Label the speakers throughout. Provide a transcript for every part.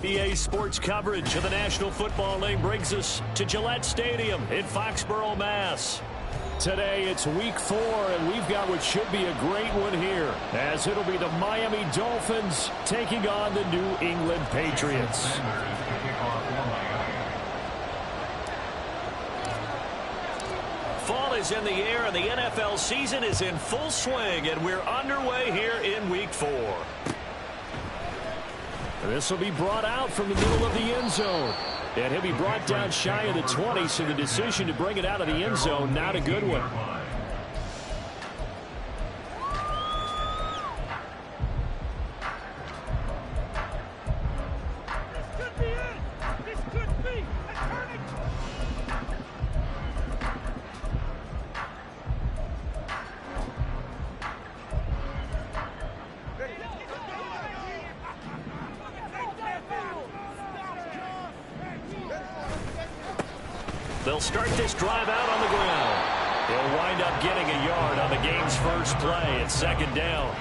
Speaker 1: EA Sports coverage of the National Football League brings us to Gillette Stadium in Foxborough, Mass. Today it's week 4, and we've got what should be a great one here, as it'll be the Miami Dolphins taking on the New England Patriots. Fall is in the air, and the NFL season is in full swing, and we're underway here in week 4. This will be brought out from the middle of the end zone. And he'll be brought down shy of the 20, so the decision to bring it out of the end zone, not a good one. They'll start this drive out on the ground. They'll wind up getting a yard on the game's first play. It's second down.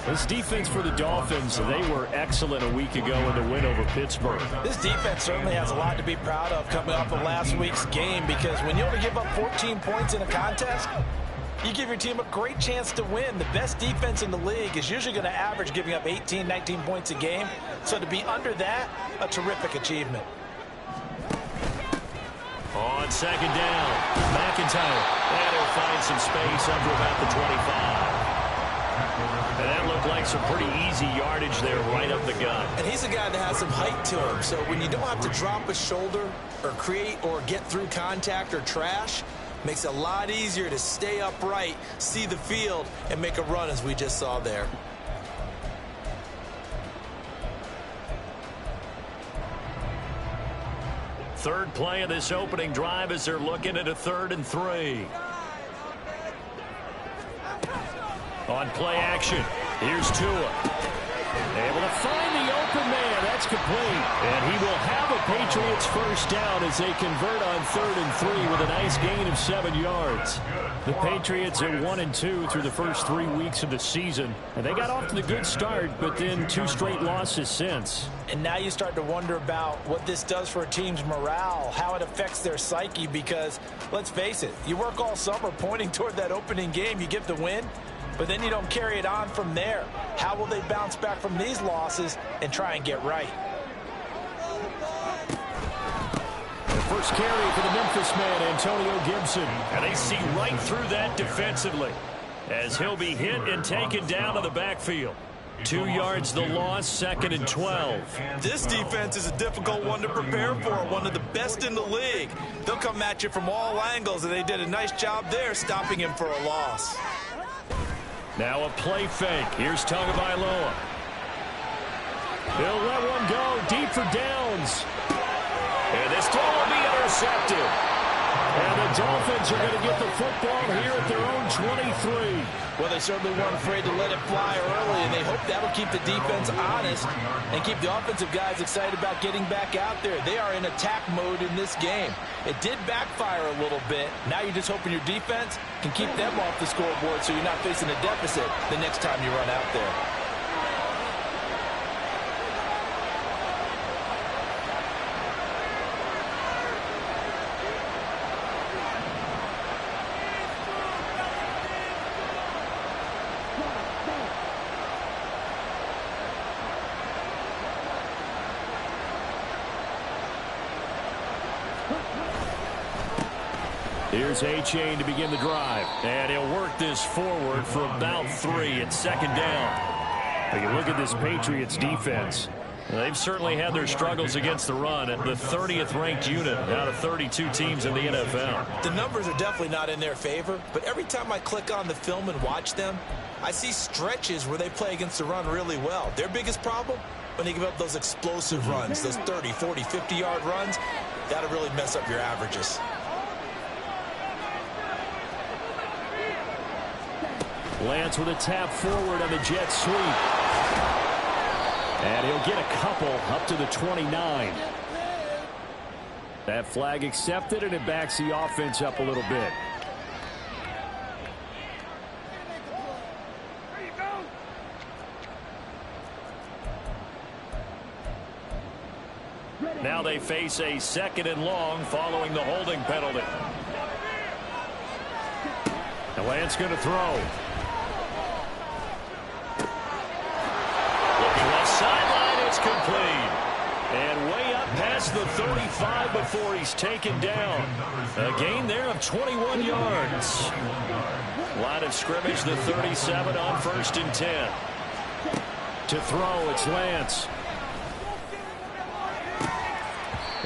Speaker 1: This defense for the Dolphins, they were excellent a week ago in the win over Pittsburgh.
Speaker 2: This defense certainly has a lot to be proud of coming off of last week's game, because when you only give up 14 points in a contest, you give your team a great chance to win. The best defense in the league is usually going to average giving up 18, 19 points a game. So to be under that, a terrific achievement.
Speaker 1: On second down, McIntyre. And he'll find some space under about the 25. And that looked like some pretty easy yardage there right up the gut.
Speaker 2: And he's a guy that has some height to him. So when you don't have to drop a shoulder or create or get through contact or trash, makes it a lot easier to stay upright, see the field, and make a run as we just saw there.
Speaker 1: Third play of this opening drive as they're looking at a 3rd and 3. On play action, here's Tua. Able to find the open man. That's complete. And he will have a Patriots first down as they convert on 3rd and 3 with a nice gain of 7 yards. The Patriots are 1-2 through the first 3 weeks of the season. And they got off to the good start, but then 2 straight losses since.
Speaker 2: And now you start to wonder about what this does for a team's morale, how it affects their psyche, because, let's face it, you work all summer pointing toward that opening game, you get the win, but then you don't carry it on from there. How will they bounce back from these losses and try and get right?
Speaker 1: The first carry for the Memphis man, Antonio Gibson. And they see right through that defensively as he'll be hit and taken down to the backfield. 2 yards the loss, 2nd and 12.
Speaker 2: This defense is a difficult one to prepare for, one of the best in the league. They'll come at you from all angles, and they did a nice job there stopping him for a loss.
Speaker 1: Now a play fake. Here's Tagovailoa. He'll let one go deep for downs. And this throw will be intercepted. And the Dolphins are going to get the football here at their own 23.
Speaker 2: Well, they certainly weren't afraid to let it fly early, and they hope that will keep the defense honest and keep the offensive guys excited about getting back out there. They are in attack mode in this game. It did backfire a little bit. Now you're just hoping your defense can keep them off the scoreboard so you're not facing a deficit the next time you run out there.
Speaker 1: Here's A-Chain to begin the drive. And he'll work this forward for about 3. It's second down. But you look at this Patriots defense. They've certainly had their struggles against the run at the 30th ranked unit out of 32 teams in the NFL.
Speaker 2: The numbers are definitely not in their favor, but every time I click on the film and watch them, I see stretches where they play against the run really well. Their biggest problem, when they give up those explosive runs, those 30, 40, 50-yard runs, that'll really mess up your averages.
Speaker 1: Lance with a tap forward on the jet sweep. And he'll get a couple up to the 29. That flag accepted, and it backs the offense up a little bit. Now they face a 2nd and long following the holding penalty. And Lance going to throw. Looking left sideline, it's complete. And way up past the 35 before he's taken down. A gain there of 21 yards. Line of scrimmage, the 37 on 1st and 10. To throw, it's Lance.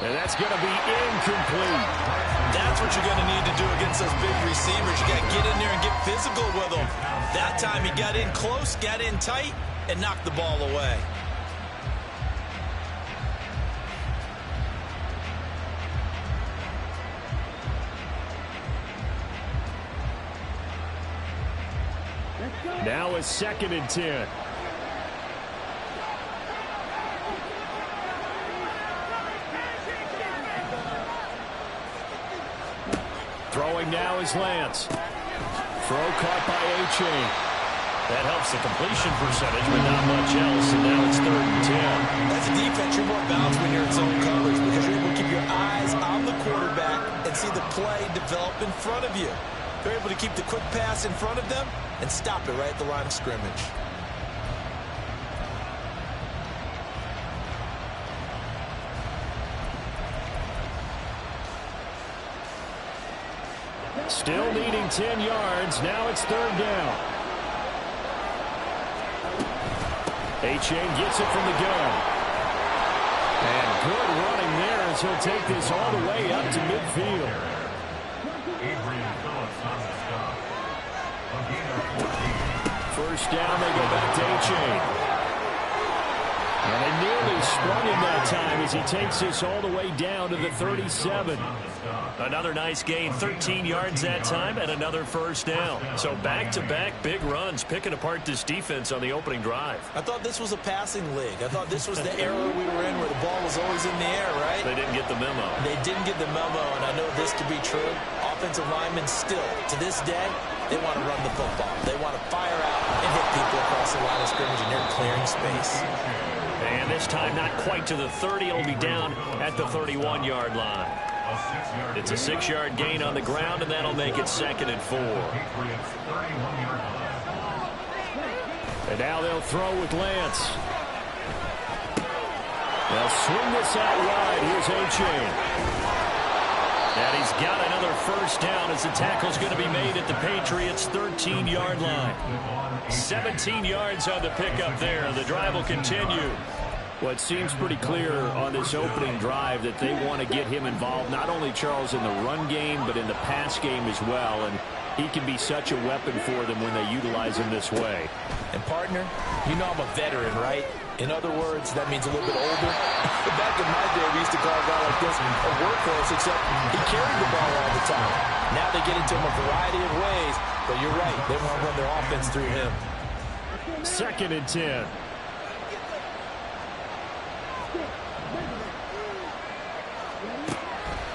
Speaker 1: And that's going to be incomplete.
Speaker 2: That's what you're going to need to do against those big receivers. You got to get in there and get physical with them. That time he got in close, got in tight, and knocked the ball away.
Speaker 1: Now it's 2nd and 10. Throwing now is Lance. Throw caught by A-Chain. That helps the completion percentage, but not much else, and now it's 3rd and 10.
Speaker 2: As a defense, you're more balanced when you're in zone coverage because you're able to keep your eyes on the quarterback and see the play develop in front of you. They're able to keep the quick pass in front of them and stop it right at the line of scrimmage.
Speaker 1: Still needing 10 yards. Now it's 3rd down. A-Chain gets it from the gun. And good running there as he'll take this all the way up to midfield. First down, they go back to A-Chain. And they nearly sprung him that time as he takes this all the way down to the 37. Another nice gain, 13 yards that time, and another first down. So back-to-back big runs, picking apart this defense on the opening drive.
Speaker 2: I thought this was a passing league. I thought this was the era we were in where the ball was always in the air, right?
Speaker 1: They didn't get the memo.
Speaker 2: They didn't get the memo, and I know this to be true. Offensive linemen still, to this day, they want to run the football. They want to fire out and hit people across the line of scrimmage, and they're clearing space.
Speaker 1: And this time not quite to the 30. It'll be down at the 31-yard line. It's a 6-yard gain on the ground, and that'll make it 2nd and 4. And now they'll throw with Lance. They'll swing this out wide. Here's A-Chain. And he's got another first down as the tackle's going to be made at the Patriots' 13-yard line. 17 yards on the pickup there. The drive will continue. Well, it seems pretty clear on this opening drive that they want to get him involved, not only, Charles, in the run game, but in the pass game as well. And he can be such a weapon for them when they utilize him this way.
Speaker 2: And, partner, you know I'm a veteran, right? In other words, that means a little bit older. Back in my day, we used to call a guy like this a workhorse, except he carried the ball all the time. Now they get into him a variety of ways, but you're right. They want to run their offense through him.
Speaker 1: 2nd and 10.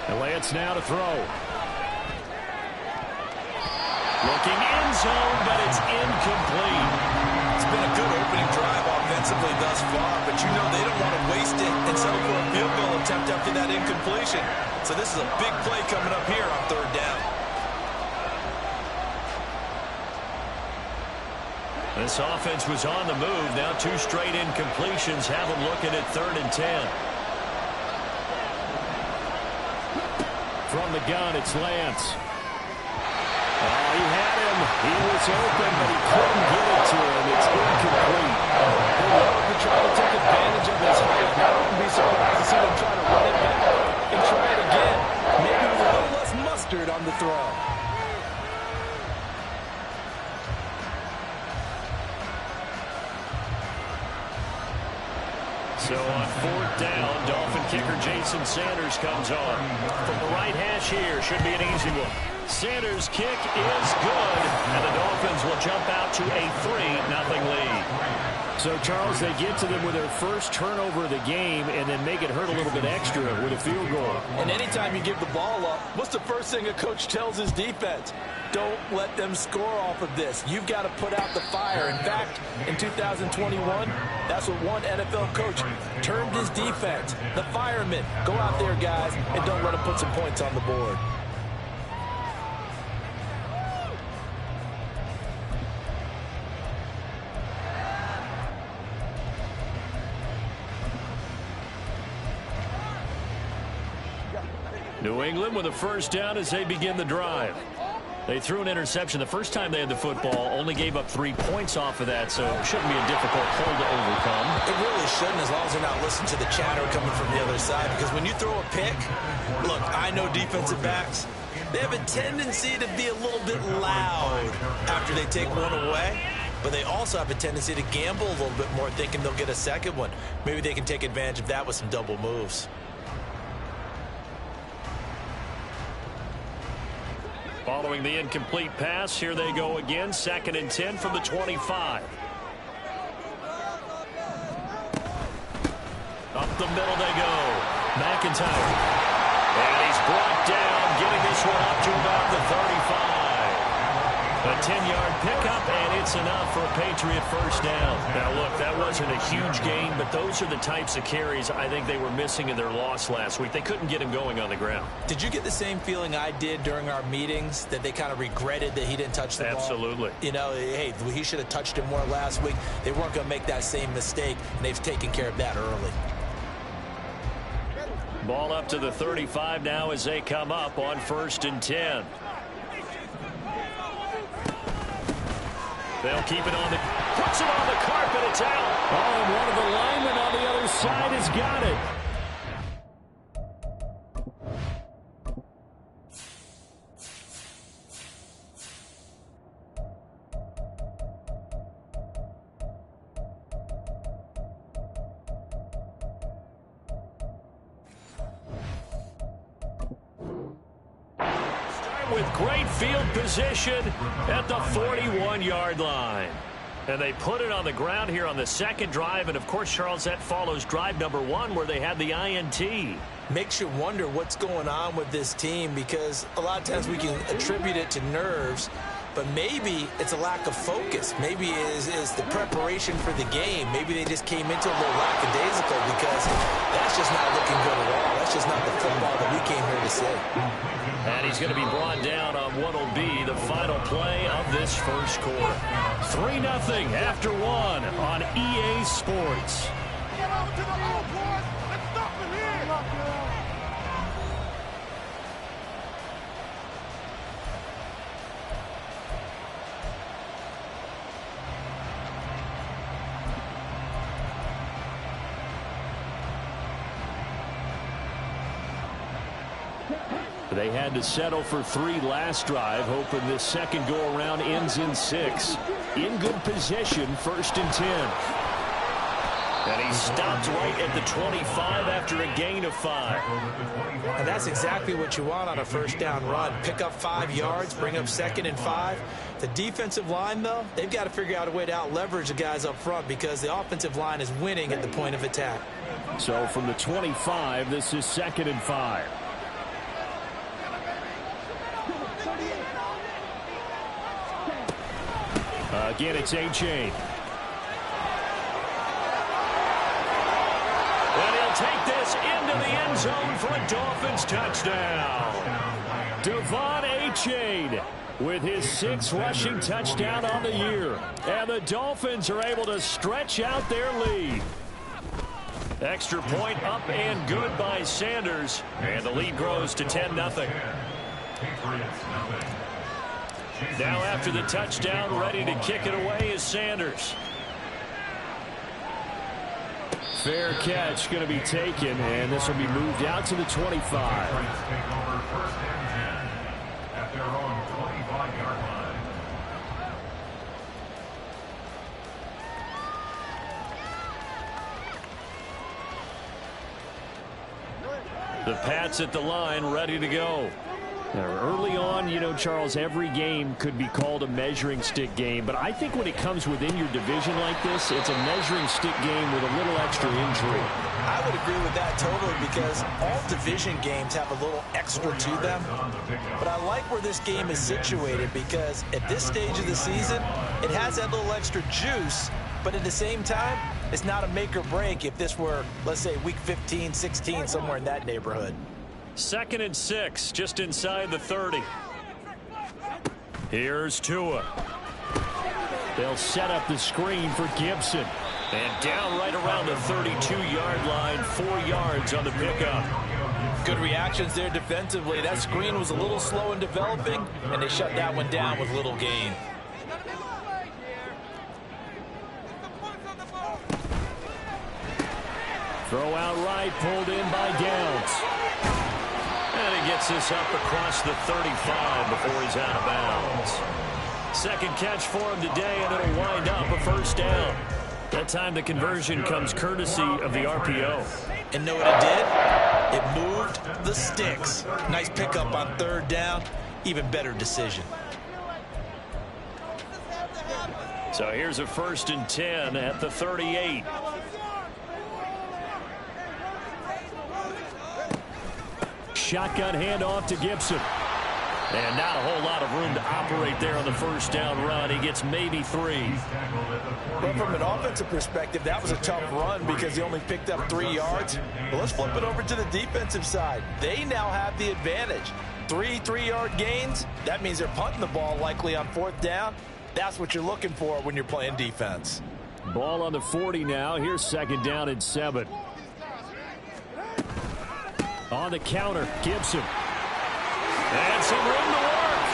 Speaker 1: And Lance now to throw. Looking end zone, but it's incomplete.
Speaker 2: It's been a good opening drive offensively thus far, but you know they don't want to waste it and settle for a field goal attempt after that incompletion. So this is a big play coming up here on 3rd down.
Speaker 1: This offense was on the move. Now 2 straight incompletions have them looking at 3rd and 10. From the gun, it's Lance. Oh, he had him. He was open, but he couldn't get it to him. It's incomplete.
Speaker 2: They love to try to take advantage of his height. I wouldn't be surprised to see them try to run it back and try it again. Maybe with a little less mustard on the throw.
Speaker 1: So on 4th down, Dolphin kicker Jason Sanders comes on. From the right hash here, should be an easy one. Sanders' kick is good, and the Dolphins will jump out to a 3-0 lead. So, Charles, they get to them with their first turnover of the game and then make it hurt a little bit extra with a field goal.
Speaker 2: And anytime you give the ball up, what's the first thing a coach tells his defense? Don't let them score off of this. You've got to put out the fire. In fact, in 2021, that's what one NFL coach termed his defense. The firemen. Go out there, guys, and don't let them put some points on the board.
Speaker 1: New England with a first down as they begin the drive. They threw an interception the first time they had the football, only gave up 3 points off of that, so it shouldn't be a difficult hole to overcome.
Speaker 2: It really shouldn't, as long as they're not listening to the chatter coming from the other side, because when you throw a pick, look, I know defensive backs, they have a tendency to be a little bit loud after they take one away, but they also have a tendency to gamble a little bit more, thinking they'll get a second one. Maybe they can take advantage of that with some double moves.
Speaker 1: Following the incomplete pass, here they go again. 2nd and 10 from the 25. Up the middle they go. McIntyre. And he's brought down, getting this one up to about the 35. A 10-yard pickup, and it's enough for a Patriot first down. Now, look, that wasn't a huge gain, but those are the types of carries I think they were missing in their loss last week. They couldn't get him going on the ground.
Speaker 2: Did you get the same feeling I did during our meetings, that they kind of regretted that he didn't touch the ball?
Speaker 1: Absolutely.
Speaker 2: You know, hey, he should have touched it more last week. They weren't going to make that same mistake, and they've taken care of that early.
Speaker 1: Ball up to the 35 now as they come up on 1st and 10. They'll keep it on the, puts it on the carpet, it's out. Oh, and one of the linemen on the other side has got it. With great field position at the 41-yard line. And they put it on the ground here on the second drive. And, of course, Charles, that follows drive number 1 where they had the INT.
Speaker 2: Makes you wonder what's going on with this team, because a lot of times we can attribute it to nerves, but maybe it's a lack of focus. Maybe it is the preparation for the game. Maybe they just came into a little lackadaisical, because that's just not looking good at all. That's just not the football that we came here to see.
Speaker 1: And he's going to be brought down on what will be the final play of this first quarter. 3-0 after 1 on EA Sports.
Speaker 3: Get over to the old boys and stop it here.
Speaker 1: They had to settle for 3 last drive, hoping this second go-around ends in 6. In good position, 1st and 10. And he stopped right at the 25 after a gain of 5.
Speaker 2: And that's exactly what you want on a first down run. Pick up 5 yards, bring up 2nd and 5. The defensive line, though, they've got to figure out a way to out-leverage the guys up front, because the offensive line is winning at the point of attack.
Speaker 1: So from the 25, this is 2nd and 5. Again, it's A-Chain. And he'll take this into the end zone for a Dolphins touchdown. Devon A-Chain with his 6th rushing touchdown on the year. And the Dolphins are able to stretch out their lead. Extra point up and good by Sanders. And the lead grows to 10-0. Now after the touchdown, ready to kick it away is Sanders. Fair catch going to be taken, and this will be moved out to the 25. The Pats at the line, ready to go. Early on, you know, Charles, every game could be called a measuring stick game. But I think when it comes within your division like this, it's a measuring stick game with a little extra intrigue.
Speaker 2: I would agree with that totally because all division games have a little extra to them. But I like where this game is situated because at this stage of the season, it has that little extra juice. But at the same time, it's not a make or break if this were, let's say, week 15, 16, somewhere in that neighborhood.
Speaker 1: 2nd and 6, just inside the 30. Here's Tua. They'll set up the screen for Gibson. And down right around the 32-yard line, 4 yards on the pickup.
Speaker 2: Good reactions there defensively. That screen was a little slow in developing, and they shut that one down with little gain.
Speaker 1: Throw out right, pulled in by Downs. And he gets this up across the 35 before he's out of bounds. Second catch for him today, and it'll wind up a first down. That time the conversion comes courtesy of the RPO.
Speaker 2: And know what it did? It moved the sticks. Nice pickup on 3rd down. Even better decision.
Speaker 1: So here's a 1st and 10 at the 38. Shotgun handoff to Gibson. And not a whole lot of room to operate there on the first down run. He gets maybe 3.
Speaker 2: But from an offensive perspective, that was a tough run because he only picked up 3 yards. Well, let's flip it over to the defensive side. They now have the advantage. 3 3-yard gains. That means they're punting the ball likely on 4th down. That's what you're looking for when you're playing defense.
Speaker 1: Ball on the 40 now. Here's 2nd down and 7. On the counter, Gibson. And some room to work.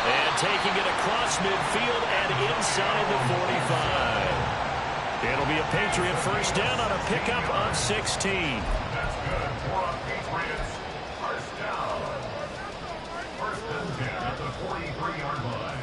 Speaker 1: And taking it across midfield and inside the 45. It'll be a Patriot first down on a pickup of 16.
Speaker 4: That's good for a Patriots first down. 1st and 10 at the 43-yard line.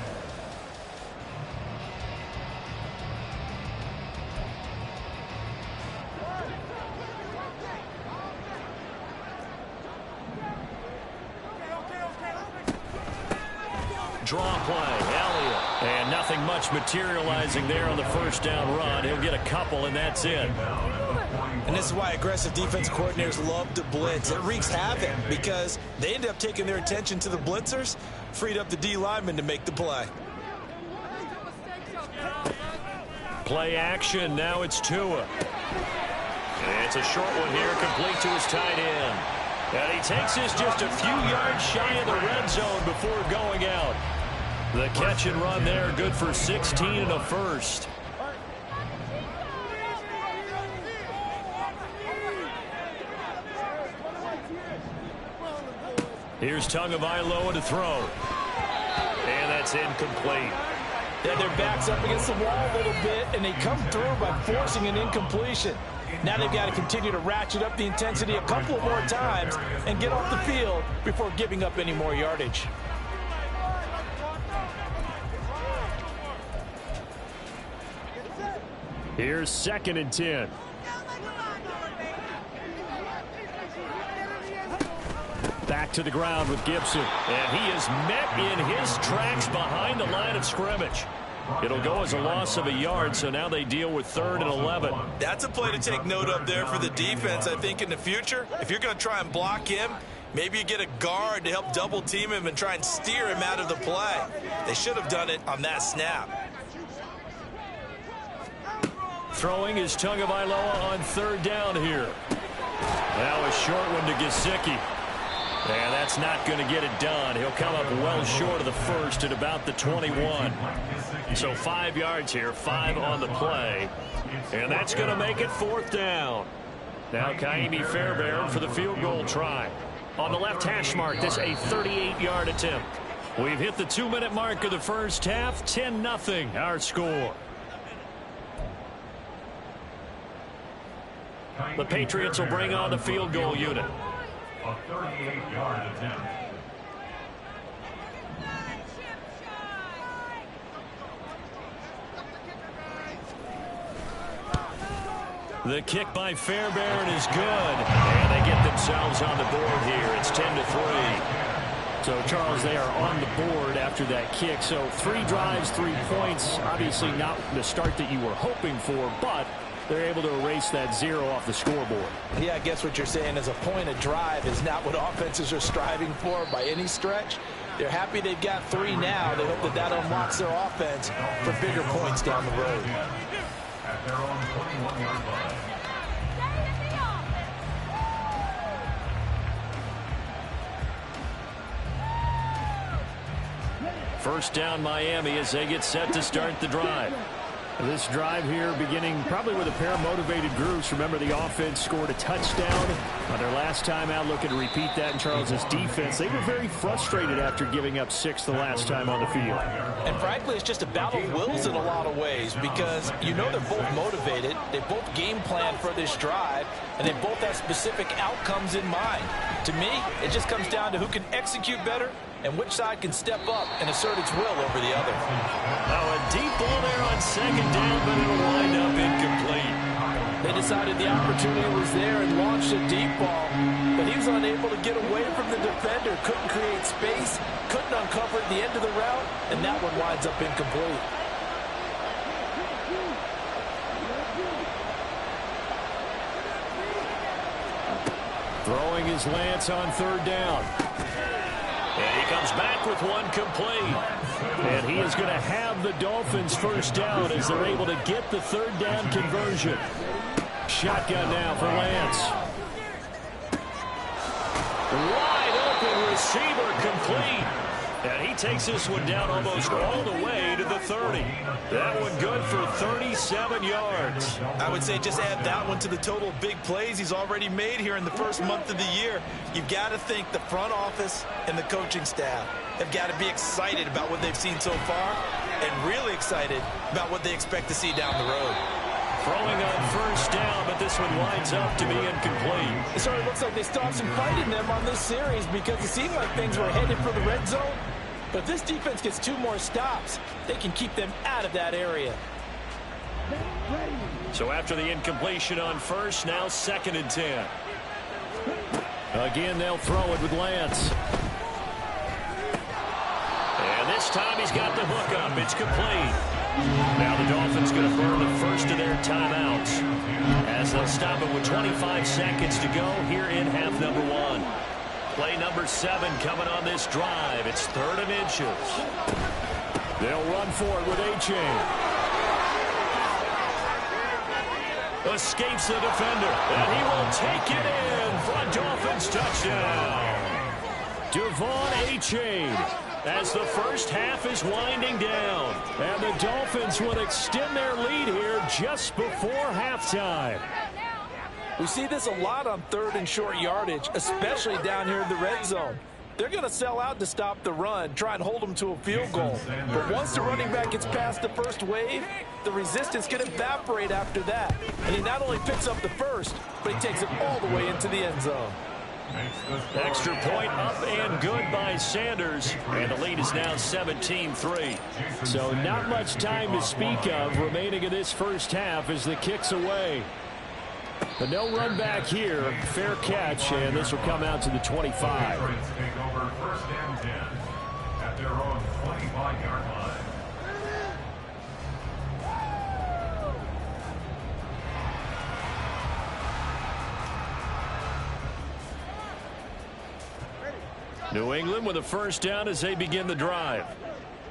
Speaker 1: Draw play, Elliott. And nothing much materializing there on the first down run. He'll get a couple, and that's it.
Speaker 2: And this is why aggressive defense coordinators love to blitz. It wreaks havoc because they end up taking their attention to the blitzers, freed up the D lineman to make the play.
Speaker 1: Play action. Now it's Tua. And it's a short one here, complete to his tight end. And he takes this just a few yards shy of the red zone before going out. The catch and run there, good for 16 and a first. Here's Tagovailoa to throw. And that's incomplete.
Speaker 2: Yeah, their back's up against the wall a little bit, and they come through by forcing an incompletion. Now they've got to continue to ratchet up the intensity a couple more times and get off the field before giving up any more yardage.
Speaker 1: Here's 2nd and 10. Back to the ground with Gibson. And he is met in his tracks behind the line of scrimmage. It'll go as a loss of a yard, so now they deal with 3rd and 11.
Speaker 2: That's a play to take note of there for the defense, I think, in the future. If you're going to try and block him, maybe you get a guard to help double team him and try and steer him out of the play. They should have done it on that snap.
Speaker 1: Throwing is Tagovailoa on 3rd down here. Now a short one to Gesicki. And that's not going to get it done. He'll come up well short of the first at about the 21. So 5 yards here, 5 on the play. And that's going to make it 4th down. Now Kaimi Fairbairn for the field goal try. On the left hash mark, this a 38-yard attempt. We've hit the 2-minute mark of the first half. 10-0 our score. The Patriots will bring on the field goal unit.
Speaker 4: A 38-yard attempt.
Speaker 1: The kick by Fairbairn is good. And they get themselves on the board here. It's 10-3. So, Charles, they are on the board after that kick. So 3 drives, 3 points. Obviously not the start that you were hoping for, but they're able to erase that 0 off the scoreboard.
Speaker 2: Yeah, I guess what you're saying is a point of drive is not what offenses are striving for by any stretch. They're happy they've got 3 now. They hope that that unlocks their offense for bigger points down the road.
Speaker 4: At their own 21-yard line.
Speaker 1: First down Miami as they get set to start the drive. This drive here beginning probably with a pair of motivated groups. Remember, the offense scored a touchdown on their last time out, looking to repeat that in Charles's defense. They were very frustrated after giving up 6 the last time on the field.
Speaker 2: And frankly, it's just a battle of wills in a lot of ways because you know they're both motivated. They both game plan for this drive, and they both have specific outcomes in mind. To me, it just comes down to who can execute better and which side can step up and assert its will over the other.
Speaker 1: Now a deep ball there on second down, but it'll wind up incomplete.
Speaker 2: They decided the opportunity was there and launched a deep ball, but he was unable to get away from the defender, couldn't create space, couldn't uncover at the end of the route, and that one winds up incomplete.
Speaker 1: Throwing his Lance on third down. And he comes back with one complete. And he is going to have the Dolphins first down as they're able to get the third down conversion. Shotgun now for Lance. Wide open receiver complete. And he takes this one down almost all the way to the 30. That one good for 37 yards.
Speaker 2: I would say just add that one to the total of big plays he's already made here in the first month of the year. You've got to think the front office and the coaching staff have got to be excited about what they've seen so far and really excited about what they expect to see down the road.
Speaker 1: Throwing on first down, but this one winds up to be incomplete.
Speaker 2: It sort of looks like they still have some fight in them on this series because it seemed like things were headed for the red zone. But if this defense gets 2 more stops, they can keep them out of that area.
Speaker 1: So after the incompletion on first, now 2nd and 10. Again, they'll throw it with Lance. And this time he's got the hook up. It's complete. Now the Dolphins going to burn the first of their timeouts as they'll stop it with 25 seconds to go here in half number 1. Play number 7 coming on this drive. It's 3rd and inches. They'll run for it with A-Chain. Escapes the defender, and he will take it in for a Dolphins touchdown. Devon A-Chain as the first half is winding down. And the Dolphins will extend their lead here just before halftime.
Speaker 2: We see this a lot on 3rd and short yardage, especially down here in the red zone. They're going to sell out to stop the run, try and hold them to a field goal. But once the running back gets past the first wave, the resistance can evaporate after that. And he not only picks up the first, but he takes it all the way into the end zone.
Speaker 1: Extra point up and good by Sanders. And the lead is now 17-3. So not much time to speak of remaining in this first half as the kick's away. But no run back here. Fair catch, and this will come out to the 25.
Speaker 4: Take over 1st and 10 at their own 25-yard line.
Speaker 1: New England with a first down as they begin the drive.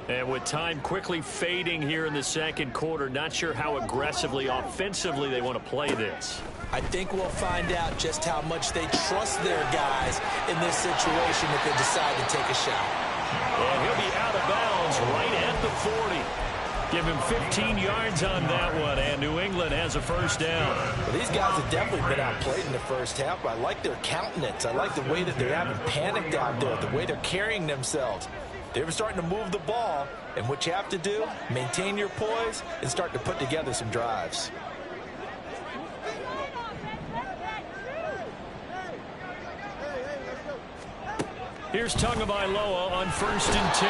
Speaker 1: And with time quickly fading here in the 2nd quarter, not sure how aggressively, offensively they want to play this.
Speaker 2: I think we'll find out just how much they trust their guys in this situation if they decide to take a shot.
Speaker 1: And he'll be out of bounds right at the 40. Give him 15 yards on that one, and New England has a first down.
Speaker 2: Well, these guys have definitely been outplayed in the first half. I like their countenance. I like the way that they haven't panicked out there, the way they're carrying themselves. They're starting to move the ball, and what you have to do, maintain your poise and start to put together some drives.
Speaker 1: Here's Tagovailoa on 1st and 10.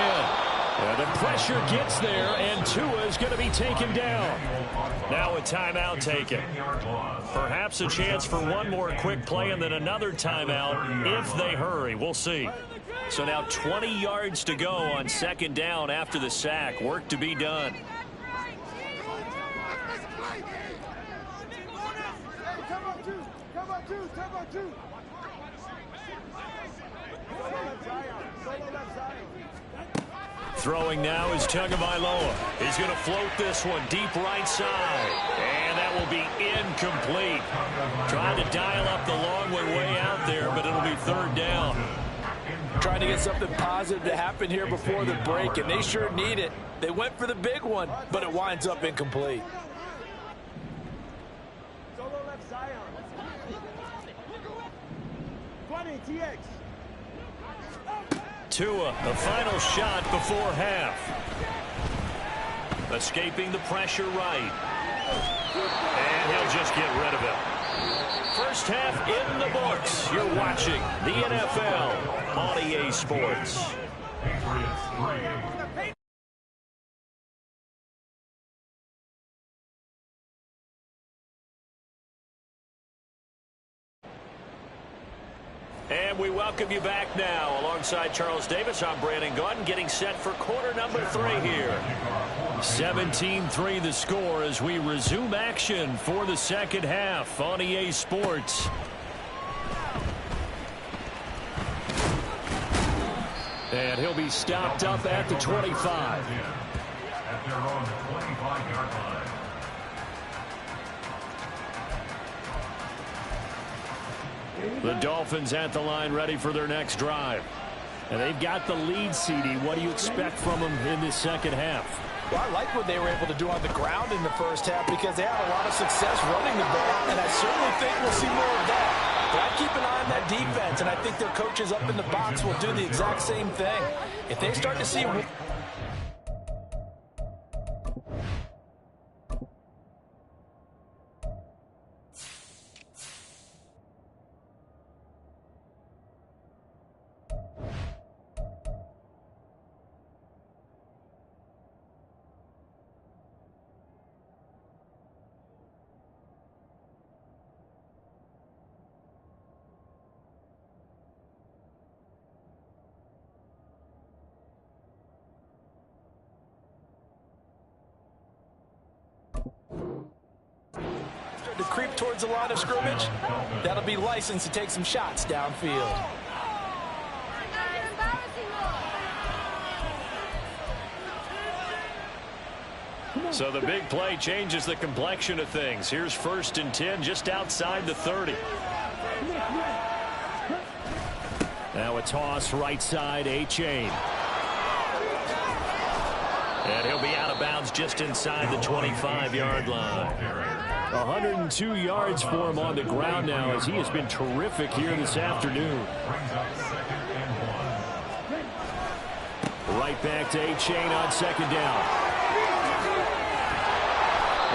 Speaker 1: And the pressure gets there, and Tua is going to be taken down. Now a timeout taken. Perhaps a chance for one more quick play and then another timeout if they hurry. We'll see. So now 20 yards to go on second down after the sack. Work to be done. Throwing now is Tagovailoa. He's going to float this one deep right side. And that will be incomplete. Trying to dial up the long way out there, but it'll be third down.
Speaker 2: Trying to get something positive to happen here before the break, and they sure need it. They went for the big one, but it winds up incomplete.
Speaker 3: Solo left Zion. 20, TX.
Speaker 1: Tua, the final shot before half. Escaping the pressure right. And he'll just get rid of it. First half in the books. You're watching the NFL on EA Sports. And we welcome you back now. Alongside Charles Davis, I'm Brandon Gaudin, getting set for quarter number 3 here. 17-3 the score as we resume action for the second half on EA Sports. And he'll be stopped up at the 25.
Speaker 4: At their own 25-yard line.
Speaker 1: The Dolphins at the line ready for their next drive. And they've got the lead, CD. What do you expect from them in this second half?
Speaker 2: Well, I like what they were able to do on the ground in the first half because they had a lot of success running the ball, and I certainly think we'll see more of that. But I keep an eye on that defense, and I think their coaches up in the box will do the exact same thing. If they start to see... to creep towards the line of scrimmage, that'll be licensed to take some shots downfield.
Speaker 1: So the big play changes the complexion of things. Here's 1st and 10 just outside the 30. Now a toss right side, A-Chain. And he'll be out of bounds just inside the 25-yard line. 102 yards for him on the ground now as he has been terrific here this afternoon. Right back to A-Chain on second down.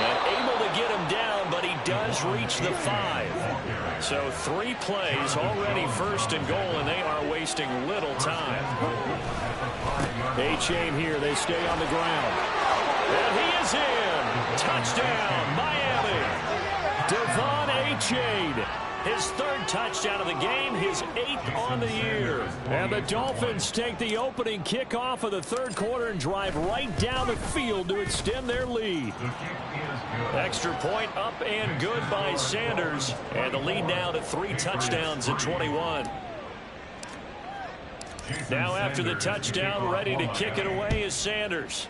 Speaker 1: And able to get him down, but he does reach the 5. So 3 plays already 1st and goal, and they are wasting little time. A-Chain here, they stay on the ground. And he is in. Touchdown, Miami. Devon A-Chain, his 3rd touchdown of the game, his 8th on the year. And the Dolphins take the opening kickoff of the 3rd quarter and drive right down the field to extend their lead. Extra point up and good by Sanders. And the lead now to 3 touchdowns at 21. Now after the touchdown, ready to kick it away is Sanders.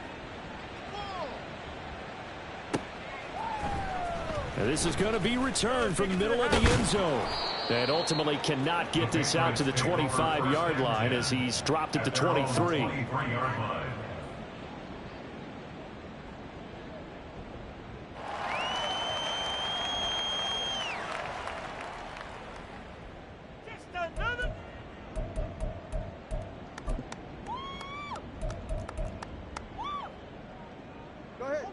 Speaker 1: And this is going to be returned from the middle of the end zone. And ultimately cannot get this out to the 25-yard line as he's dropped at the 23.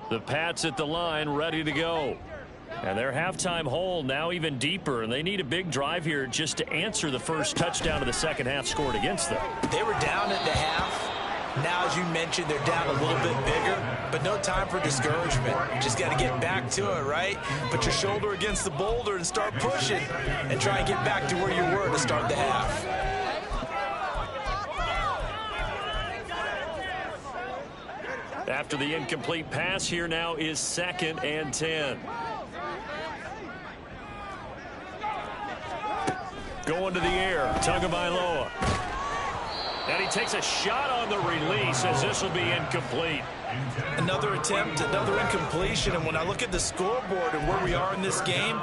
Speaker 1: The Pats at the line ready to go. And their halftime hole now even deeper, and they need a big drive here just to answer the first touchdown of the second half scored against them.
Speaker 2: They were down at the half. Now, as you mentioned, they're down a little bit bigger, but no time for discouragement. Just got to get back to it, right? Put your shoulder against the boulder and start pushing and try and get back to where you were to start the half.
Speaker 1: After the incomplete pass, here now is 2nd and 10. Going to the air, Tagovailoa. And he takes a shot on the release as this will be incomplete.
Speaker 2: Another attempt, another incompletion, and when I look at the scoreboard and where we are in this game,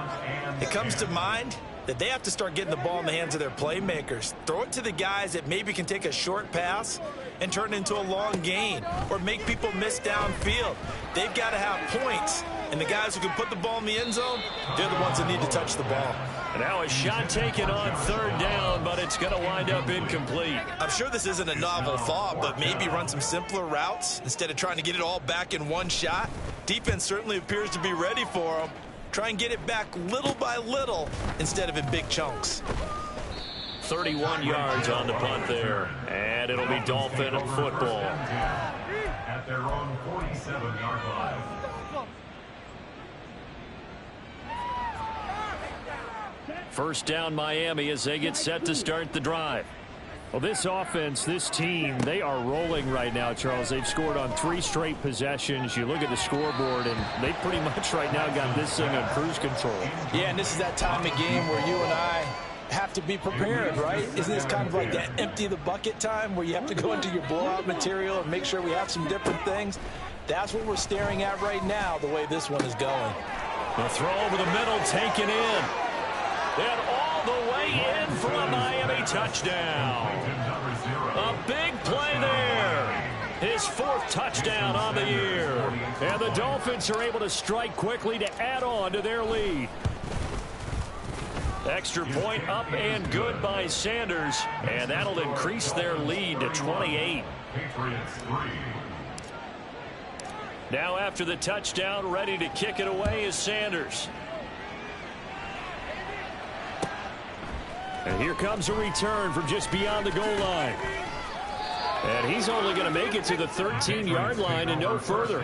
Speaker 2: it comes to mind that they have to start getting the ball in the hands of their playmakers. Throw it to the guys that maybe can take a short pass and turn it into a long gain or make people miss downfield. They've got to have points, and the guys who can put the ball in the end zone, they're the ones that need to touch the ball.
Speaker 1: Now a shot taken on 3rd down, but it's going to wind up incomplete.
Speaker 2: I'm sure this isn't a novel thought, but maybe run some simpler routes instead of trying to get it all back in one shot. Defense certainly appears to be ready for them. Try and get it back little by little instead of in big chunks.
Speaker 1: 31 yards on the punt there, and it'll be Dolphin football.
Speaker 4: At their own 47-yard line.
Speaker 1: First down Miami as they get set to start the drive. Well, this offense, this team, they are rolling right now, Charles. They've scored on 3 straight possessions. You look at the scoreboard, and they pretty much right now got this thing on cruise control.
Speaker 2: Yeah, and this is that time of game where you and I have to be prepared, right? Isn't this kind of like that empty the bucket time where you have to go into your blowout material and make sure we have some different things? That's what we're staring at right now, the way this one is going.
Speaker 1: The throw over the middle, taken in. And all the way in for a Miami touchdown. A big play there. His 4th touchdown on the year. And the Dolphins are able to strike quickly to add on to their lead. Extra point up and good by Sanders. And that'll increase their lead to 28. Now after the touchdown, ready to kick it away is Sanders. And here comes a return from just beyond the goal line. And he's only going to make it to the 13-yard line and no further.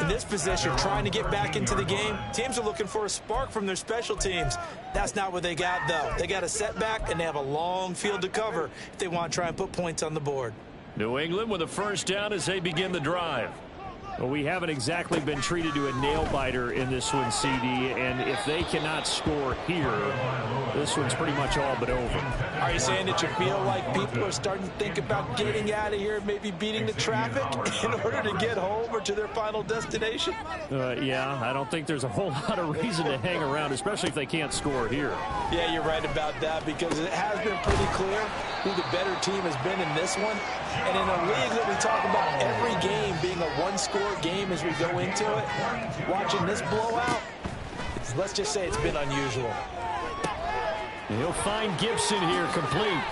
Speaker 2: In this position, trying to get back into the game, teams are looking for a spark from their special teams. That's not what they got, though. They got a setback, and they have a long field to cover if they want to try and put points on the board.
Speaker 1: New England with a first down as they begin the drive. Well, we haven't exactly been treated to a nail-biter in this one, CD, and if they cannot score here, this one's pretty much all but over.
Speaker 2: Are you saying that you feel like people are starting to think about getting out of here, maybe beating the traffic in order to get home or to their final destination?
Speaker 1: Yeah, I don't think there's a whole lot of reason to hang around, especially if they can't score here.
Speaker 2: Yeah, you're right about that, because it has been pretty clear who the better team has been in this one. And in a league that we talk about every game being a one-score game as we go into it, watching this blowout, let's just say it's been unusual.
Speaker 1: He'll find Gibson here complete.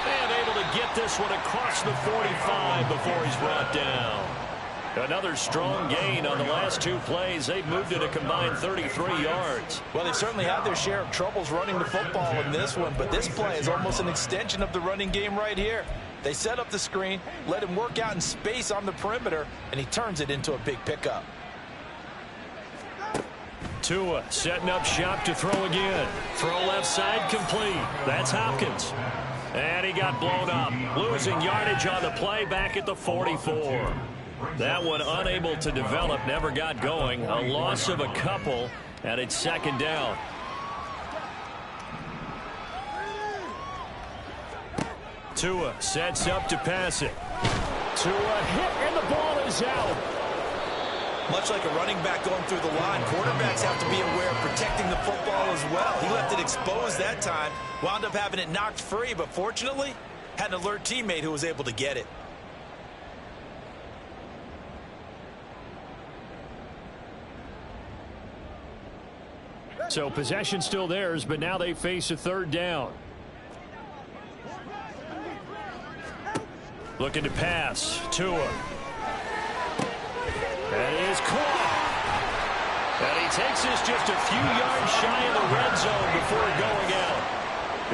Speaker 1: And able to get this one across the 45 before he's brought down. Another strong gain on the last 2 plays. They've moved it a combined 33 yards.
Speaker 2: Well, they certainly had their share of troubles running the football in this one, but this play is almost an extension of the running game right here. They set up the screen, let him work out in space on the perimeter, and he turns it into a big pickup.
Speaker 1: Tua setting up shop to throw again. Throw left side complete. That's Hopkins. And he got blown up. Losing yardage on the play back at the 44. That one unable to develop, never got going. A loss of a couple, and it's 2nd down. Tua sets up to pass it. Tua hit, and the ball is out.
Speaker 2: Much like a running back going through the line, quarterbacks have to be aware of protecting the football as well. He left it exposed that time, wound up having it knocked free, but fortunately, had an alert teammate who was able to get it.
Speaker 1: So possession still theirs, but now they face a 3rd down. Looking to pass. Tua. That is caught. And he takes this just a few yards shy of the red zone before going out.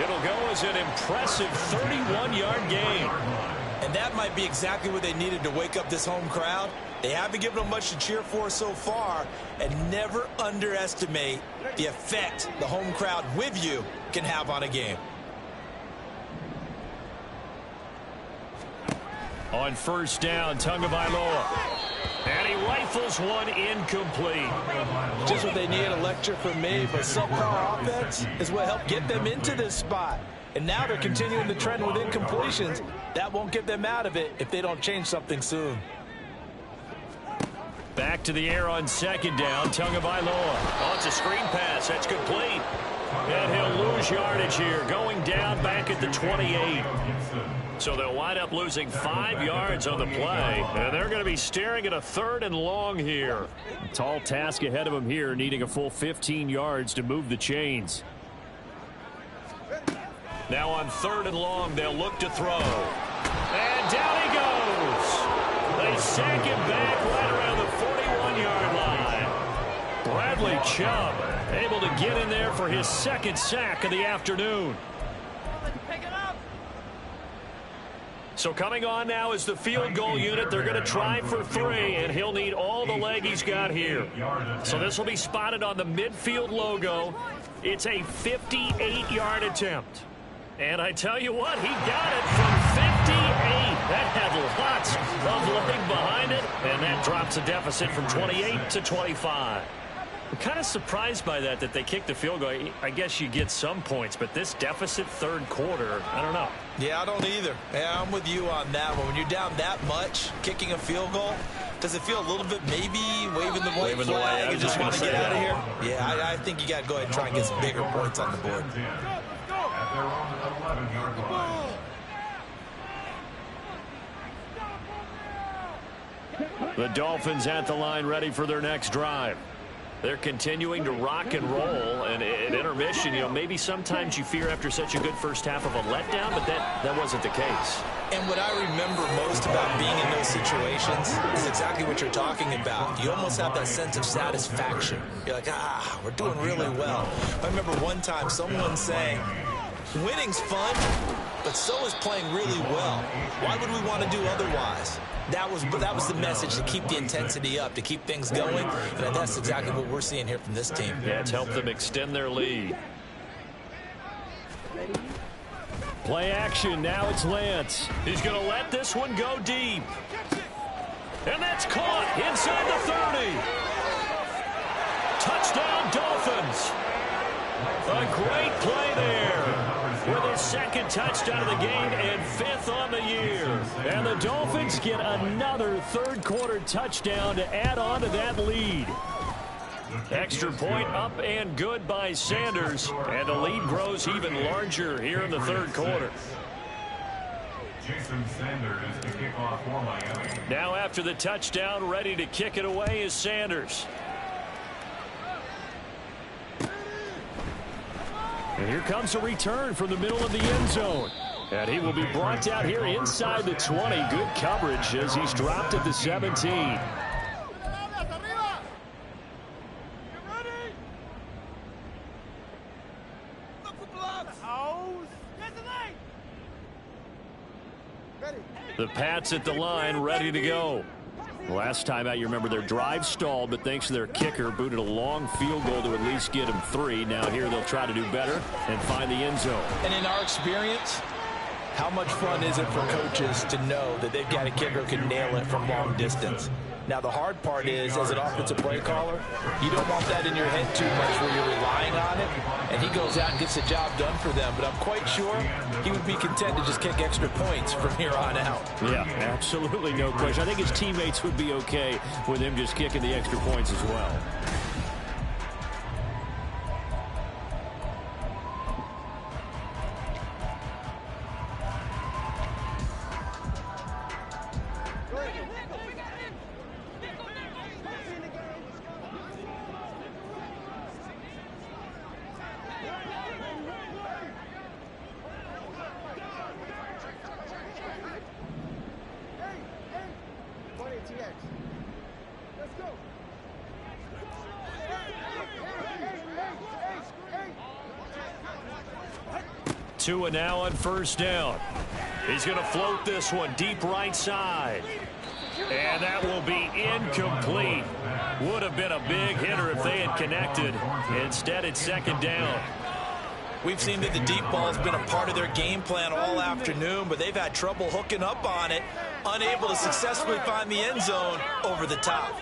Speaker 1: It'll go as an impressive 31-yard gain.
Speaker 2: And that might be exactly what they needed to wake up this home crowd. They haven't given them much to cheer for so far, and never underestimate the effect the home crowd with you can have on a game.
Speaker 1: On first down, Tagovailoa. And he rifles one incomplete.
Speaker 2: Just what they need, a lecture from me, but subpar offense is what helped get them into this spot. And now they're continuing the trend with incompletions. That won't get them out of it if they don't change something soon.
Speaker 1: Back to the air on second down, Tagovailoa. Oh, it's a screen pass. That's complete. And he'll lose yardage here, going down back at the 28. So they'll wind up losing 5 yards on the play. And they're going to be staring at a 3rd and long here. A tall task ahead of them here, needing a full 15 yards to move the chains. Now on 3rd and long, they'll look to throw. And down he goes. They sack him back right around the 41-yard line. Bradley Chubb able to get in there for his 2nd sack of the afternoon. So coming on now is the field goal unit. They're going to try for 3, and he'll need all the leg he's got here. So this will be spotted on the midfield logo. It's a 58-yard attempt. And I tell you what, he got it from 58. That had lots of leg behind it, and that drops a deficit from 28 to 25. I'm kind of surprised by that they kicked the field goal. I guess you get some points, but this deficit 3rd quarter, I don't know.
Speaker 2: Yeah, I don't either. Yeah, I'm with you on that one. When you're down that much, kicking a field goal, does it feel a little bit maybe waving the white flag and just want to get out of here? Yeah, I think you got to go ahead and try and get some bigger points on the board.
Speaker 1: The Dolphins at the line, ready for their next drive. They're continuing to rock and roll, and at intermission, maybe sometimes you fear after such a good first half of a letdown, but that wasn't the case.
Speaker 2: And what I remember most about being in those situations is exactly what you're talking about. You almost have that sense of satisfaction. You're like, we're doing really well. I remember one time someone saying, winning's fun, but so is playing really well. Why would we want to do otherwise? That was the message, to keep the intensity up, to keep things going, and that's exactly what we're seeing here from this team.
Speaker 1: Yeah, it's helped them extend their lead. Play action, now it's Lance. He's going to let this one go deep. And that's caught inside the 30. Touchdown, Dolphins. A great play there. With his 2nd touchdown of the game and 5th on the year. And the Dolphins get another 3rd quarter touchdown to add on to that lead. Extra point up and good by Sanders. And the lead grows even larger here in the 3rd quarter.
Speaker 4: Jason Sanders to kick off for Miami.
Speaker 1: Now after the touchdown, ready to kick it away is Sanders. And here comes a return from the middle of the end zone. And he will be brought out here inside the 20. Good coverage as he's dropped at the 17. The Pats at the line, ready to go. Last time out, you remember their drive stalled, but thanks to their kicker, booted a long field goal to at least get them 3. Now here they'll try to do better and find the end zone.
Speaker 2: And in our experience, how much fun is it for coaches to know that they've got a kicker who can nail it from long distance? Now, the hard part is, as an offensive play caller, you don't want that in your head too much where you're relying on it, and he goes out and gets the job done for them. But I'm quite sure he would be content to just kick extra points from here on out.
Speaker 1: Yeah, absolutely no question. I think his teammates would be okay with him just kicking the extra points as well. Tua now on first down. He's going to float this one deep right side. And that will be incomplete. Would have been a big hitter if they had connected. Instead, it's second down.
Speaker 2: We've seen that the deep ball has been a part of their game plan all afternoon, but they've had trouble hooking up on it, unable to successfully find the end zone over the top.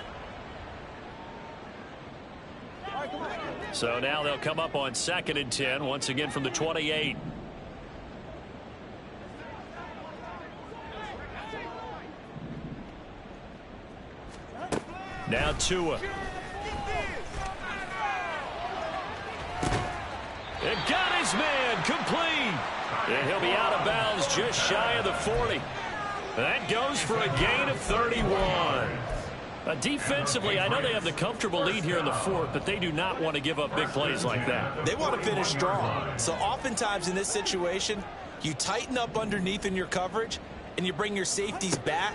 Speaker 1: So now they'll come up on 2nd and 10, once again from the 28. Now Tua. And got his man complete. And he'll be out of bounds just shy of the 40. That goes for a gain of 31. Defensively, I know they have the comfortable lead here in the 4th, but they do not want to give up big plays like that.
Speaker 2: They want to finish strong. So oftentimes in this situation, you tighten up underneath in your coverage, and you bring your safeties back.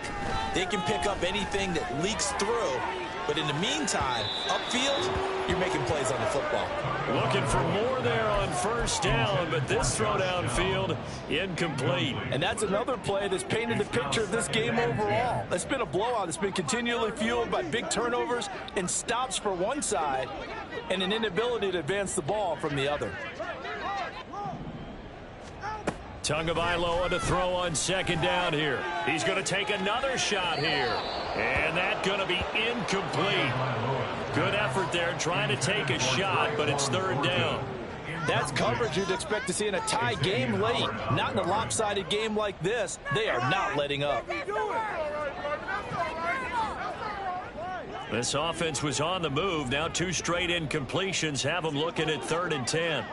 Speaker 2: They can pick up anything that leaks through. But in the meantime, upfield, you're making plays on the football.
Speaker 1: Looking for more there on 1st down, but this throw downfield, incomplete.
Speaker 2: And that's another play that's painted the picture of this game overall. It's been a blowout. It's been continually fueled by big turnovers and stops for one side and an inability to advance the ball from the other.
Speaker 1: Tagovailoa to throw on 2nd down here. He's going to take another shot here. And that's going to be incomplete. Good effort there trying to take a shot, but it's 3rd down.
Speaker 2: That's coverage you'd expect to see in a tie game late. Not in a lopsided game like this. They are not letting up.
Speaker 1: This offense was on the move. Now 2 straight incompletions have them looking at 3rd and 10.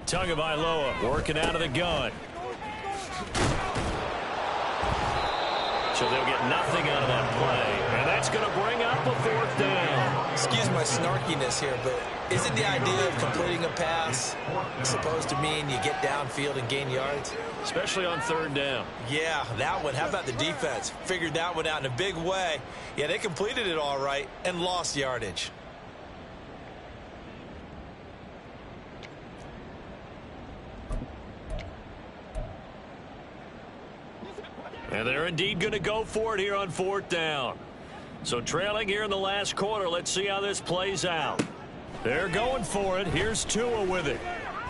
Speaker 1: Tagovailoa working out of the gun. So they'll get nothing out of that play. And that's going to bring up a 4th down.
Speaker 2: Excuse my snarkiness here, but isn't the idea of completing a pass supposed to mean you get downfield and gain yards?
Speaker 1: Especially on 3rd down.
Speaker 2: Yeah, that one. How about the defense? Figured that one out in a big way. Yeah, they completed it all right and lost yardage.
Speaker 1: And they're indeed going to go for it here on 4th down. So trailing here in the last quarter. Let's see how this plays out. They're going for it. Here's Tua with it.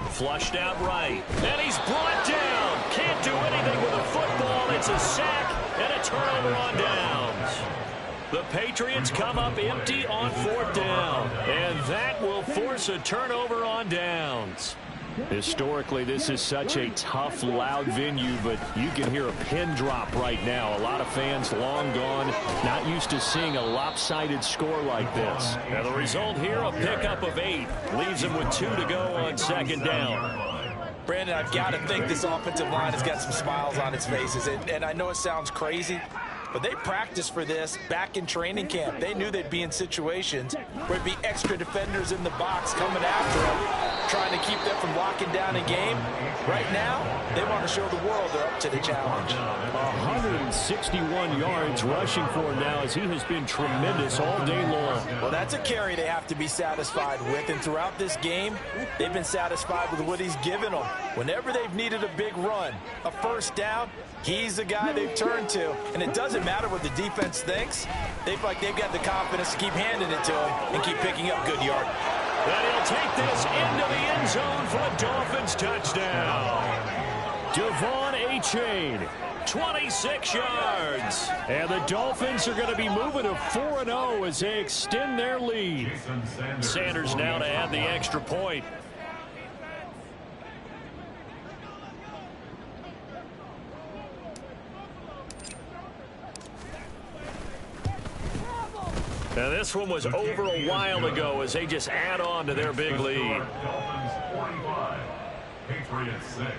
Speaker 1: Flushed out right. And he's brought down. Can't do anything with a football. It's a sack and a turnover on downs. The Patriots come up empty on 4th down. And that will force a turnover on downs. Historically, this is such a tough, loud venue, but you can hear a pin drop right now. A lot of fans long gone, not used to seeing a lopsided score like this. And the result here, a pickup of 8. Leaves them with 2 to go on 2nd down.
Speaker 2: Brandon, I've got to think this offensive line has got some smiles on its faces. And I know it sounds crazy, but they practiced for this back in training camp. They knew they'd be in situations where there'd be extra defenders in the box coming after them, trying to keep them from locking down a game. Right now, they want to show the world they're up to the challenge.
Speaker 1: 161 yards rushing for him now as he has been tremendous all day long.
Speaker 2: Well, that's a carry they have to be satisfied with. And throughout this game, they've been satisfied with what he's given them. Whenever they've needed a big run, a 1st down, he's the guy they've turned to. And it doesn't matter what the defense thinks. They feel like they've got the confidence to keep handing it to him and keep picking up good yards.
Speaker 1: And he'll take this into the end zone for a Dolphins touchdown. Devon A-Chain, 26 yards. And the Dolphins are going to be moving to 4-0 as they extend their lead. Sanders now to add the extra point. Now this one was over a while ago as they just add on to their big lead.
Speaker 4: Dolphins 45, Patriots 6.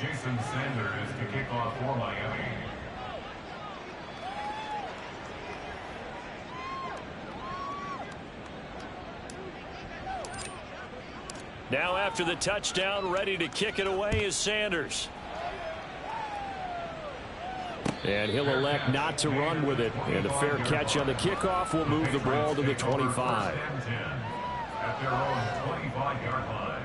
Speaker 4: Jason Sanders to kick off for Miami.
Speaker 1: Now after the touchdown, ready to kick it away is Sanders. And he'll elect not to run with it. And a fair catch on the kickoff will move the ball to the 25.
Speaker 4: At their own 25-yard line.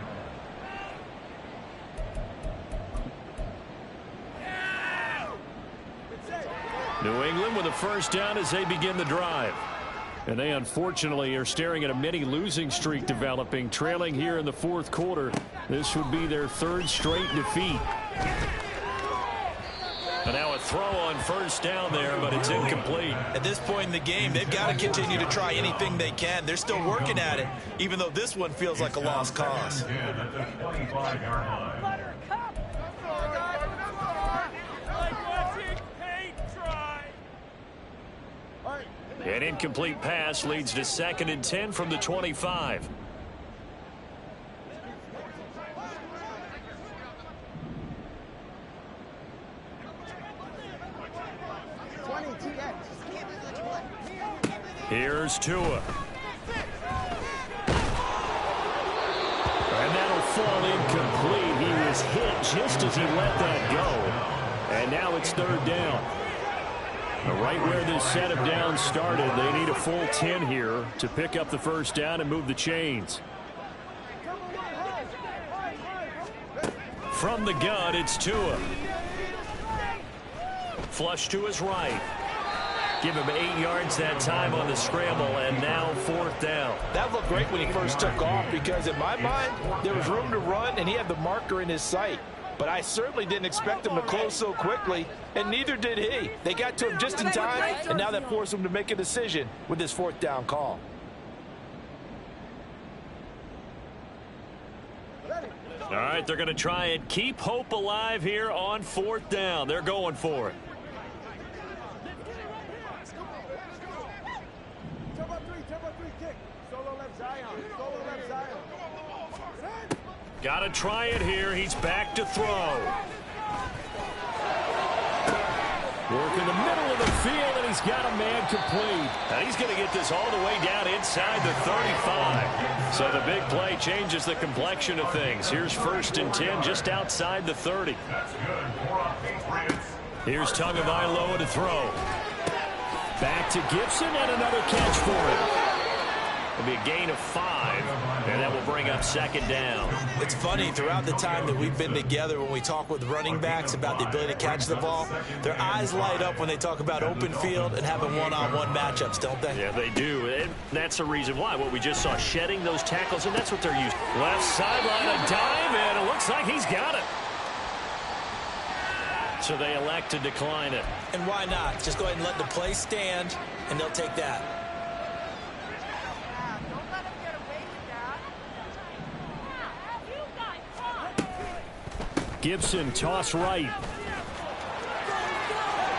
Speaker 1: New England with a first down as they begin the drive. And they unfortunately are staring at a mini losing streak developing, trailing here in the fourth quarter. This would be their third straight defeat. And now a throw on first down there, but it's incomplete.
Speaker 2: At this point in the game, they've got to continue to try anything they can. They're still working at it, even though this one feels like a lost cause.
Speaker 1: An incomplete pass leads to 2nd and 10 from the 25. Here's Tua. And that'll fall incomplete. He was hit just as he let that go. And now it's 3rd down. Right where this set of downs started, they need a full 10 here to pick up the first down and move the chains. From the gun, it's Tua. Flush to his right. Give him 8 yards that time on the scramble, and now 4th down.
Speaker 2: That looked great when he first took off because, in my mind, there was room to run, and he had the marker in his sight. But I certainly didn't expect him to close so quickly, and neither did he. They got to him just in time, and now that forced him to make a decision with this 4th down call.
Speaker 1: All right, they're going to try and keep hope alive here on 4th down. They're going for it. Got to try it here. He's back to throw. Work in the middle of the field, and he's got a man complete. Now he's going to get this all the way down inside the 35. So the big play changes the complexion of things. Here's 1st and 10 just outside the 30. Here's Tagovailoa to throw. Back to Gibson, and another catch for him. It'll be a gain of 5, and that will bring up 2nd down.
Speaker 2: It's funny, throughout the time that we've been together, when we talk with running backs about the ability to catch the ball, their eyes light up when they talk about open field and having one-on-one matchups, don't they?
Speaker 1: Yeah, they do, and that's the reason why. What we just saw, shedding those tackles, and that's what they're used. Left sideline, a dive, and it looks like he's got it. So they elect to decline it.
Speaker 2: And why not? Just go ahead and let the play stand, and they'll take that.
Speaker 1: Gibson toss right.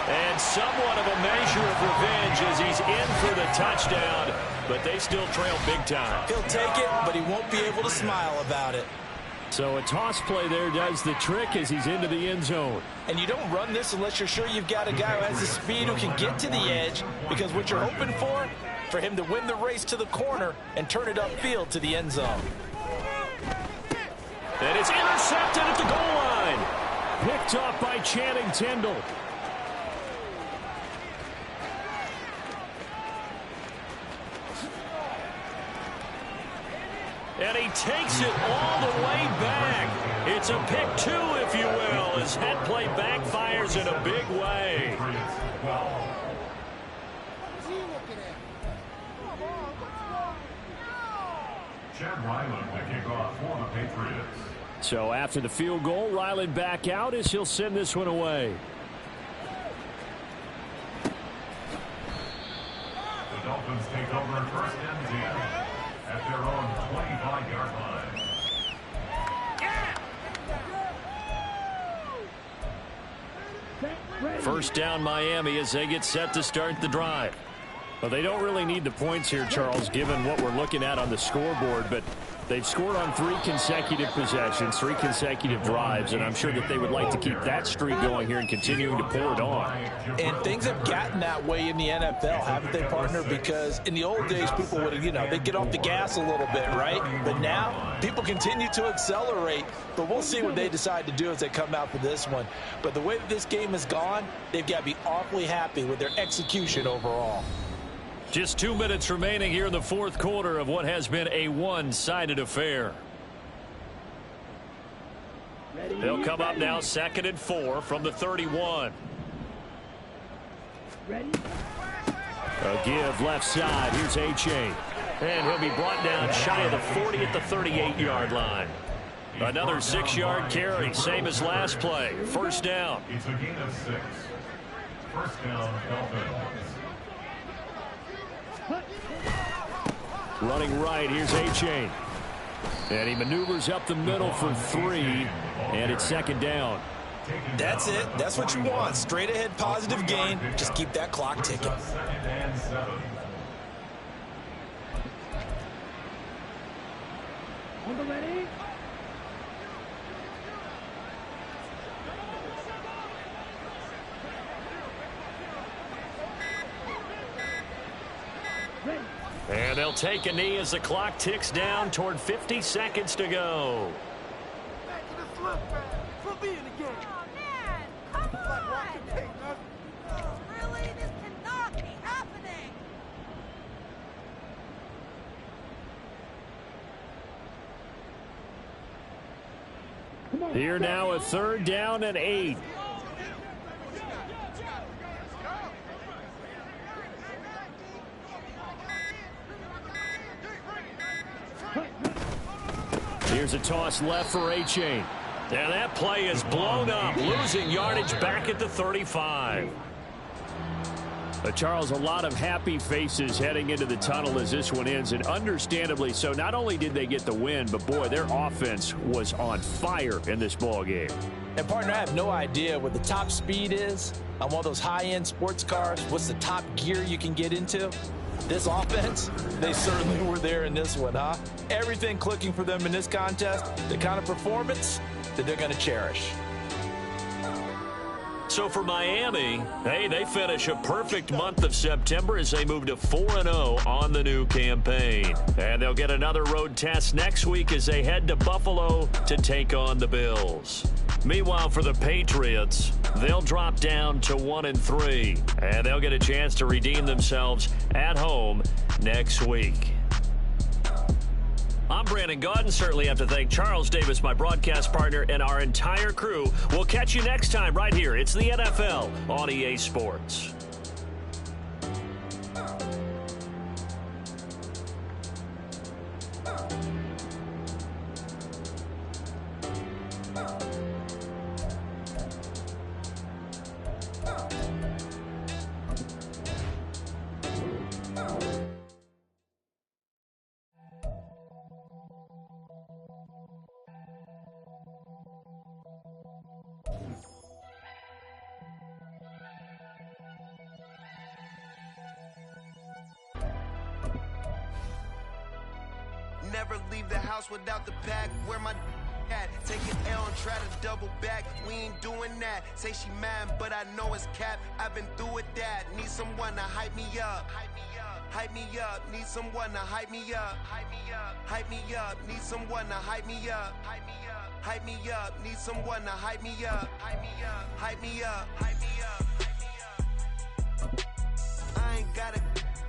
Speaker 1: And somewhat of a measure of revenge as he's in for the touchdown, but they still trail big time.
Speaker 2: He'll take it, but he won't be able to smile about it.
Speaker 1: So a toss play there does the trick as he's into the end zone.
Speaker 2: And you don't run this unless you're sure you've got a guy who has the speed who can get to the edge, because what you're hoping for him to win the race to the corner and turn it upfield to the end zone.
Speaker 1: And it's intercepted at the goal line. Picked off by Channing Tindall. And he takes it all the way back. It's a pick 2, if you will, as head play backfires in a big way.
Speaker 4: Chad Ryland to kick off for the Patriots.
Speaker 1: So after the field goal, Ryland back out as he'll send this one away.
Speaker 4: The Dolphins take over 1st and 10 at their own 25-yard line.
Speaker 1: First down Miami as they get set to start the drive. Well, they don't really need the points here, Charles, given what we're looking at on the scoreboard, but They've scored on 3 consecutive possessions, 3 consecutive drives, and I'm sure that they would like to keep that streak going here and continuing to pour it on.
Speaker 2: And things have gotten that way in the NFL, haven't they, partner? Because in the old days, people would, they'd get off the gas a little bit, right? But now, people continue to accelerate. But we'll see what they decide to do as they come out for this one. But the way that this game has gone, they've got to be awfully happy with their execution overall.
Speaker 1: Just 2 minutes remaining here in the fourth quarter of what has been a one-sided affair. They'll come up now 2nd and 4 from the 31. A give left side. Here's A-Chain. And he'll be brought down shy of the 40 at the 38-yard line. Another 6-yard carry, same as last play. First down.
Speaker 4: It's a gain of 6. First down, Dolphins.
Speaker 1: Running right, here's A-Chain. And he maneuvers up the middle for 3, and it's 2nd down.
Speaker 2: That's it. That's what you want. Straight ahead positive gain. Just keep that clock ticking.
Speaker 4: 2nd and 7.
Speaker 3: Ready?
Speaker 1: And they'll take a knee as the clock ticks down toward 50 seconds to go.
Speaker 3: Back to the slip back. We'll be in the game.
Speaker 5: Oh, man, come on! Really? This cannot be happening.
Speaker 1: Here now a 3rd down and 8. Here's a toss left for A-Chain. And that play is blown up, losing yardage back at the 35. Charles, a lot of happy faces heading into the tunnel as this one ends, and understandably so. Not only did they get the win, but boy, their offense was on fire in this ball game.
Speaker 2: And partner, I have no idea what the top speed is on one of those high-end sports cars. What's the top gear you can get into? This offense, they certainly were there in this one, huh? Everything clicking for them in this contest, the kind of performance that they're going to cherish.
Speaker 1: So for Miami, hey, they finish a perfect month of September as they move to 4-0 on the new campaign. And they'll get another road test next week as they head to Buffalo to take on the Bills. Meanwhile, for the Patriots, they'll drop down to 1-3, and they'll get a chance to redeem themselves at home next week. I'm Brandon Gaudin. Certainly have to thank Charles Davis, my broadcast partner, and our entire crew. We'll catch you next time right here. It's the NFL on EA Sports.
Speaker 6: Never leave the house without the pack. Where my at? Take an L and try to double back. We ain't doing that. Say she mad, but I know it's cap. I've been through with that. Need someone to hype me up. Hype me up. Hype me up. Need someone to hype me up. Hype me up. Hype me up. Need someone to hype me up. Hype me up. Hype me up. Need someone to hype me up. Hype me up. Hype me up. Hype me up. Hype me up. I ain't got it,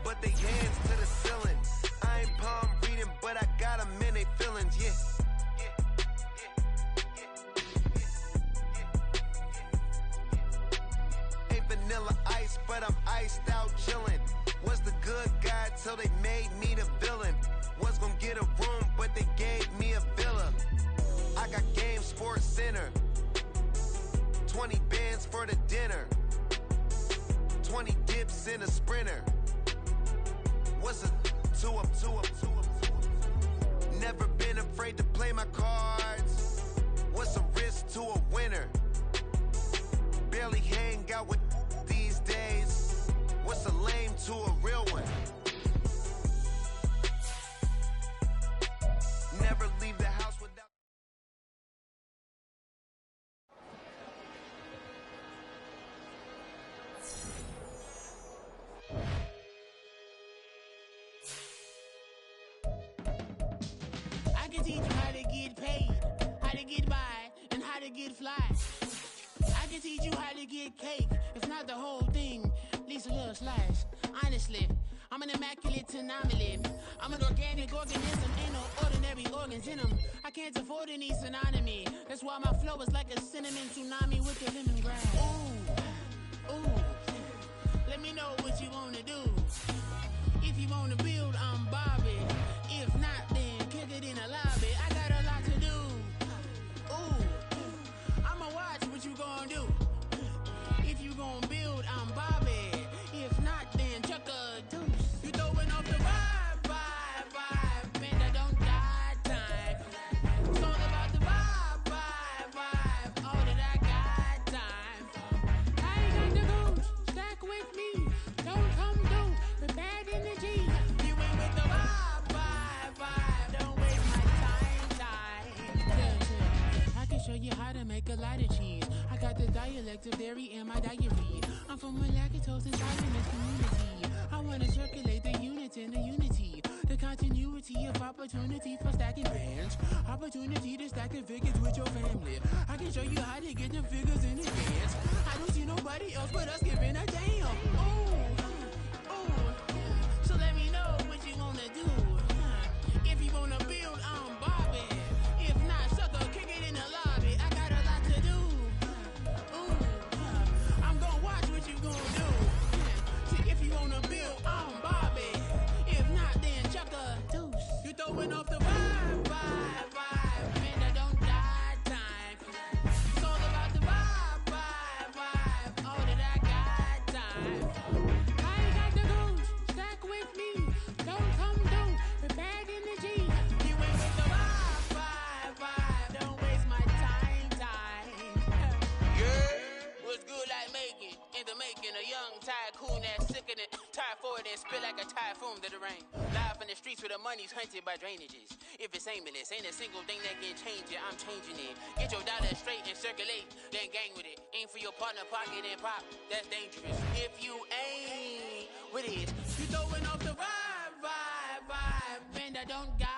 Speaker 6: but they hands to the ceiling. I ain't palm reading, but I got them in they feelings, yeah. Ain't vanilla ice, but I'm iced out chillin'. Was the good guy till they made me the villain. Was gonna get a room, but they gave me a villa. I got Game Sports Center. 20 bands for the dinner. 20 dips in a sprinter. What's a 2 up, 2 up, 2 up, 2 up? Never been afraid to play my cards. What's a risk to a winner? Barely hang out with these days. What's a lame to a real one?
Speaker 7: to get by and how to get fly. I can teach you how to get cake, if not the whole thing, at least a little slice. Honestly, I'm an immaculate anomaly. I'm an organic organism, ain't no ordinary organs in them. I can't afford any synonymy. That's why my flow is like a cinnamon tsunami with the lemongrass. Ooh, let me know what you wanna do. If you wanna build, I'm Bobby. If not, then kick it in the lobby. I got a lot to do. Ooh, I'ma watch what you gonna do. If you gonna build, I'm Bobby. If not, then chuck a deuce. You throwing off the vibe, man, I don't die time. It's all about the vibe, all that I got time. I ain't got the goose, stack with me. Don't come through with bad energy. You ain't with the vibe, don't waste my time. Yeah. I can show you how to make a lot of cheese. I got the dialect of dairy in my diary. I'm from a lactose intolerant community. I wanna circulate the units in the unity. The continuity of opportunity for stacking bands. Opportunity to stack the figures with your family. I can show you how to get the figures in advance. I don't see nobody else but us giving a damn. Ooh. So let me know what you wanna do. If you wanna build, I'm Bobby. If not, sucker, kick it in the lobby. I got a lot to do. I'm gonna watch what you gonna do. See, if you wanna build, I'm Bobby. If not, then chuck a deuce. You throwing off the vibe, man, I don't die time. It's all about the vibe, all that I got time. I ain't got the goose, stack with me. Don't come through with bad energy. You ain't with the vibe, don't waste my time. Yeah, what's good like making? In the making, a young tycoon that's sick in it. Tire forward and spit like a typhoon to the rain. Live in the streets where the money's hunted by drainages. If it's aimless, ain't a single thing that can change it. I'm changing it. Get your dollar straight and circulate, then gang with it. Aim for your partner, pocket and pop. That's dangerous. If you ain't with it, you throwing off the vibe, man, I don't got